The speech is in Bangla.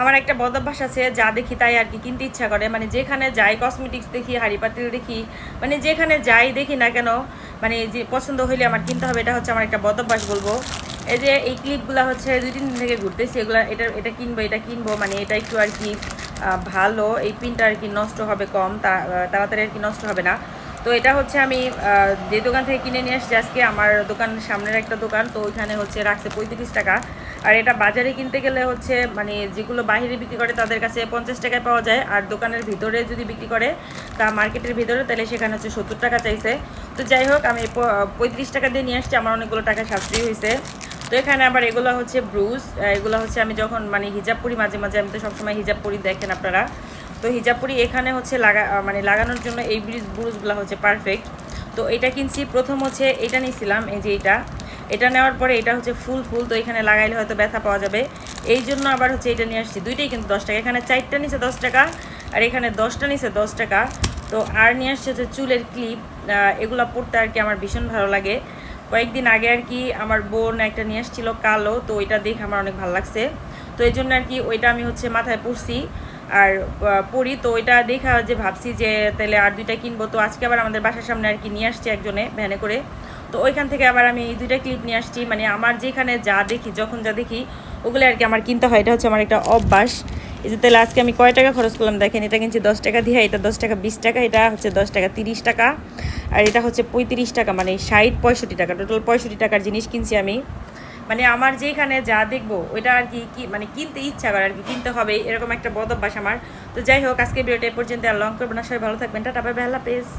আমার একটা বদ অভ্যাস আছে, যা দেখি তাই আর কি কিনতে ইচ্ছা করে। মানে যেখানে যাই, কসমেটিক্স দেখি, হাঁড়ি পাতিল দেখি, মানে যেখানে যাই দেখি না কেন, মানে যে পছন্দ হইলে আমার কিনতে হবে। এটা হচ্ছে আমার একটা বদ অভ্যাস বলবো। এই যে এই ক্লিপগুলো হচ্ছে 2-3 দিন থেকে ঘুরতেছি, এগুলো এটা কিনবো, এটা কিনবো, মানে এটা একটু আর কি ভালো, এই পিনটা আর কি নষ্ট হবে কম, তাড়াতাড়ি আর কি নষ্ট হবে না। তো এটা হচ্ছে আমি যে দোকান থেকে কিনে নিয়ে আসছি আজকে, আমার দোকানের সামনের একটা দোকান, তো ওইখানে হচ্ছে রাখছে 35 টাকা। আর এটা বাজারে কিনতে গেলে হচ্ছে মানে যেগুলো বাইরে বিক্রি করে তাদের কাছে 50 টাকায় পাওয়া যায়, আর দোকানের ভিতরে যদি বিক্রি করে তা মার্কেটের ভিতরে, তাহলে সেখানে হচ্ছে 70 টাকা চাইছে। তো যাই হোক, আমি 35 টাকা দিয়ে নিয়ে আসছি, আমার অনেকগুলো টাকা সাশ্রয়ী হয়েছে। তো এখানে আবার এগুলো হচ্ছে ব্রুজ, এগুলো হচ্ছে আমি যখন মানে হিজাব পরি, মাঝে মাঝে আমি তো সবসময় হিজাব পরি, দেখেন আপনারা। তো হিজাব পরি, এখানে হচ্ছে মানে লাগানোর জন্য এই ব্রুজগুলো হচ্ছে পারফেক্ট। তো এটা কিনছি, প্রথম হচ্ছে এটা নিয়েছিলাম, এই যে এটা নেওয়ার পরে এটা হচ্ছে ফুল, তো এখানে লাগাইলে হয়তো ব্যথা পাওয়া যাবে, এই জন্য আবার হচ্ছে এটা নিয়ে আসছি। দুইটাই কিন্তু 10 টাকা, এখানে 4টা নিচে 10 টাকা, আর এখানে 10টা নিচে 10 টাকা। তো আর নিয়ে আসছে হচ্ছে চুলের ক্লিপ, এগুলো পরতে আর কি আমার ভীষণ ভালো লাগে। কয়েকদিন আগে আর কি আমার বোন একটা নিয়ে আসছিল কালো, তো ওইটা দেখে আমার অনেক ভালো লাগছে, তো এই জন্য আর কি ওইটা আমি হচ্ছে মাথায় পরছি আর পরি। তো ওইটা দেখা যে ভাবছি যে তাহলে আর 2টা কিনবো। তো আজকে আবার আমাদের বাসার সামনে আর কি নিয়ে আসছে একজনে ভ্যানে করে, তো ওইখান থেকে আবার আমি এই 2টা ক্লিপ নিয়ে আসছি। মানে আমার যেখানে যা দেখি, যখন যা দেখি ওগুলো আর কি আমার কিনতে হয়, এটা হচ্ছে আমার একটা অভ্যাস। এই যে তাহলে আজকে আমি কয় টাকা খরচ করলাম দেখেন, এটা কিনছি 10 টাকা দিয়ে, এটা 10 টাকা 20 টাকা, এটা হচ্ছে 10 টাকা 30 টাকা, আর এটা হচ্ছে 35 টাকা, মানে 60-65 টাকা, টোটাল 65 টাকার জিনিস কিনছি আমি। মানে আমার যেখানে যা দেখবো ওইটা আর কি মানে কিনতে ইচ্ছা করে আর কি, কিনতে হবে, এরকম একটা বদ অভ্যাস আমার। তো যাই হোক, আজকে ভিডিওটা এ পর্যন্ত আর লং করবো না, সবাই ভালো থাকবেন, টাটা বাই বাই, আল্লাহ হাফেজ।